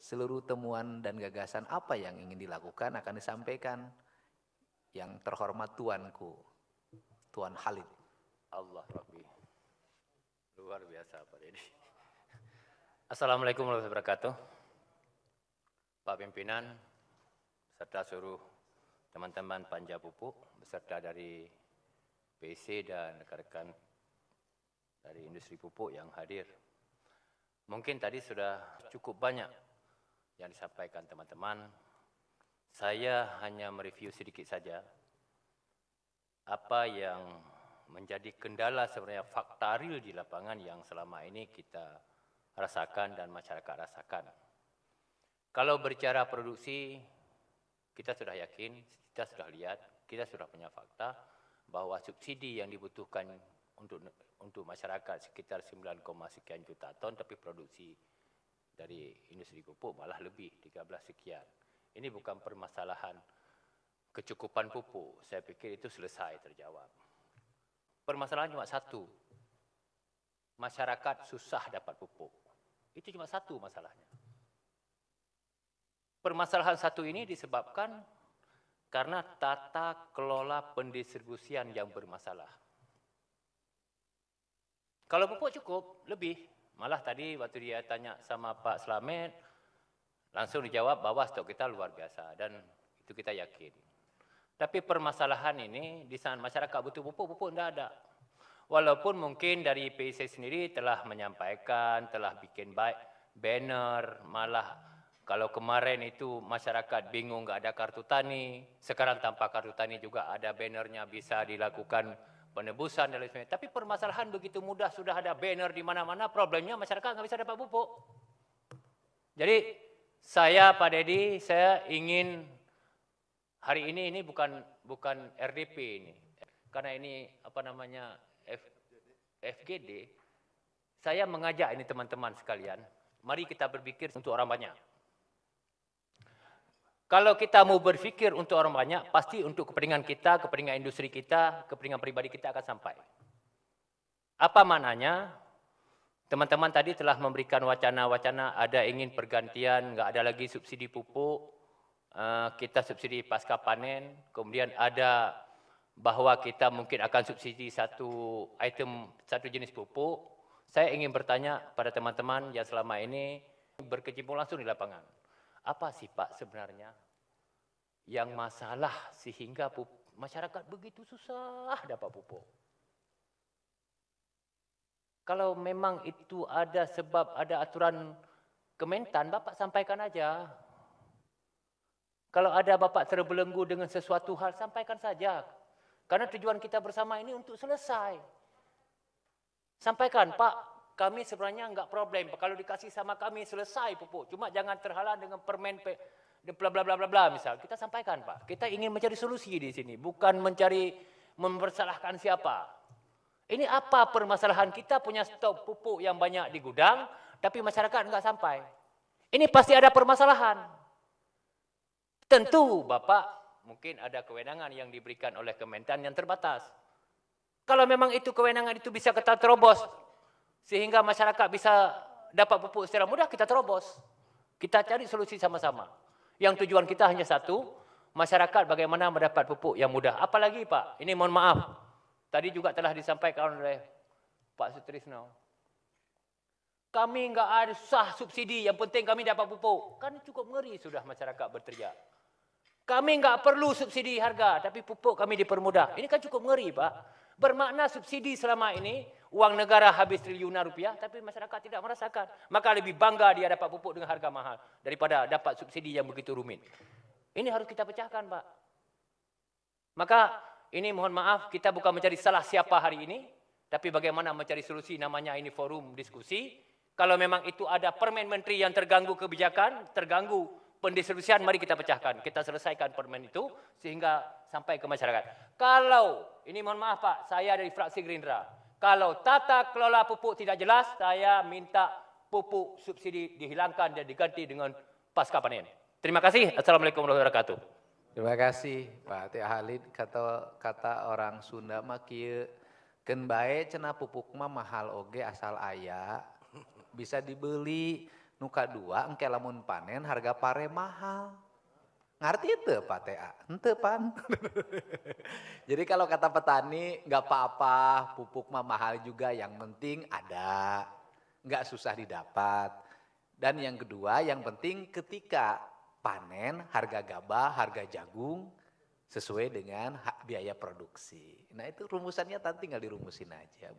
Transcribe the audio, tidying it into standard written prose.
seluruh temuan dan gagasan apa yang ingin dilakukan akan disampaikan yang terhormat tuanku, Tuan Khalid. Allah Rabbi. Luar biasa Pak Dedi. Assalamualaikum warahmatullahi wabarakatuh. Pak Pimpinan, beserta seluruh teman-teman Panja Pupuk, beserta dari PC dan rekan-rekan dari industri pupuk yang hadir. Mungkin tadi sudah cukup banyak yang disampaikan teman-teman. Saya hanya mereview sedikit saja apa yang menjadi kendala sebenarnya fakta real di lapangan yang selama ini kita rasakan dan masyarakat rasakan. Kalau berbicara produksi, kita sudah yakin, kita sudah lihat, kita sudah punya fakta bahwa subsidi yang dibutuhkan untuk masyarakat sekitar 9, sekian juta ton, tapi produksi dari industri pupuk malah lebih 13 sekian. Ini bukan permasalahan kecukupan pupuk, saya pikir itu selesai terjawab. Permasalahan cuma satu, masyarakat susah dapat pupuk. Itu cuma satu masalahnya. Permasalahan satu ini disebabkan karena tata kelola pendistribusian yang bermasalah. Kalau pupuk cukup, lebih. Malah tadi waktu dia tanya sama Pak Slamet, langsung dijawab bahwa stok kita luar biasa dan itu kita yakin. Tapi permasalahan ini di saat masyarakat butuh pupuk, pupuk tidak ada. Walaupun mungkin dari PIC sendiri telah menyampaikan, telah bikin banner, malah kalau kemarin itu masyarakat bingung nggak ada kartu tani, sekarang tanpa kartu tani juga ada bannernya bisa dilakukan penebusan dan lain sebagainya. Tapi permasalahan begitu mudah sudah ada banner di mana-mana, problemnya masyarakat nggak bisa dapat pupuk. Jadi saya Pak Dedi, saya ingin hari ini bukan RDP ini, karena ini apa namanya FGD. Saya mengajak ini teman-teman sekalian, mari kita berpikir untuk orang banyak. Kalau kita mau berpikir untuk orang banyak, pasti untuk kepentingan kita, kepentingan industri kita, kepentingan pribadi kita akan sampai. Apa maknanya? Teman-teman tadi telah memberikan wacana-wacana, ada ingin pergantian, nggak ada lagi subsidi pupuk, kita subsidi pasca panen, kemudian ada bahwa kita mungkin akan subsidi satu jenis pupuk. Saya ingin bertanya pada teman-teman yang selama ini berkecimpung langsung di lapangan. Apa sih Pak sebenarnya yang masalah sehingga masyarakat begitu susah dapat pupuk? Kalau memang itu ada sebab, ada aturan Kementan, Bapak sampaikan aja. Kalau ada Bapak terbelenggu dengan sesuatu hal, sampaikan saja. Karena tujuan kita bersama ini untuk selesai. Sampaikan, Pak, kami sebenarnya enggak problem. Kalau dikasih sama kami selesai pupuk. Cuma jangan terhalang dengan permen bla bla bla bla bla misal. Kita sampaikan, Pak. Kita ingin mencari solusi di sini, bukan mempersalahkan siapa. Ini apa permasalahan kita punya stok pupuk yang banyak di gudang, tapi masyarakat enggak sampai. Ini pasti ada permasalahan. Tentu Bapak mungkin ada kewenangan yang diberikan oleh Kementan yang terbatas. Kalau memang itu kewenangan itu bisa kita terobos, sehingga masyarakat bisa dapat pupuk secara mudah, kita terobos. Kita cari solusi sama-sama. Yang tujuan kita hanya satu, masyarakat bagaimana mendapat pupuk yang mudah. Apalagi Pak, ini mohon maaf, tadi juga telah disampaikan oleh Pak Sutrisno. Kami enggak ada susah subsidi, yang penting kami dapat pupuk. Kan cukup ngeri sudah masyarakat berteriak. Kami enggak perlu subsidi harga, tapi pupuk kami dipermudah. Ini kan cukup ngeri Pak. Bermakna subsidi selama ini, uang negara habis triliunan rupiah, tapi masyarakat tidak merasakan. Maka lebih bangga dia dapat pupuk dengan harga mahal, daripada dapat subsidi yang begitu rumit. Ini harus kita pecahkan Pak. Maka ini mohon maaf, kita bukan mencari salah siapa hari ini, tapi bagaimana mencari solusi, namanya ini forum diskusi. Kalau memang itu ada permen menteri yang terganggu kebijakan, terganggu pendistribusian, mari kita pecahkan. Kita selesaikan permen itu sehingga sampai ke masyarakat. Kalau, ini mohon maaf Pak, saya dari fraksi Gerindra. Kalau tata kelola pupuk tidak jelas, saya minta pupuk subsidi dihilangkan dan diganti dengan pasca panen. Terima kasih. Assalamualaikum warahmatullahi wabarakatuh. Terima kasih Pak Tia Khalid. Kata orang Sunda mah kieu keun bae cenah pupuk mah mahal oge asal aya, bisa dibeli. Nuka dua, engke lamun panen harga pare mahal. Ngerti itu Pak TA? Ente pan. Jadi kalau kata petani nggak apa-apa, pupuk mah mahal juga, yang penting ada, nggak susah didapat. Dan yang kedua, yang penting ketika panen harga gabah, harga jagung sesuai dengan biaya produksi. Nah itu rumusannya tadi tinggal dirumusin aja.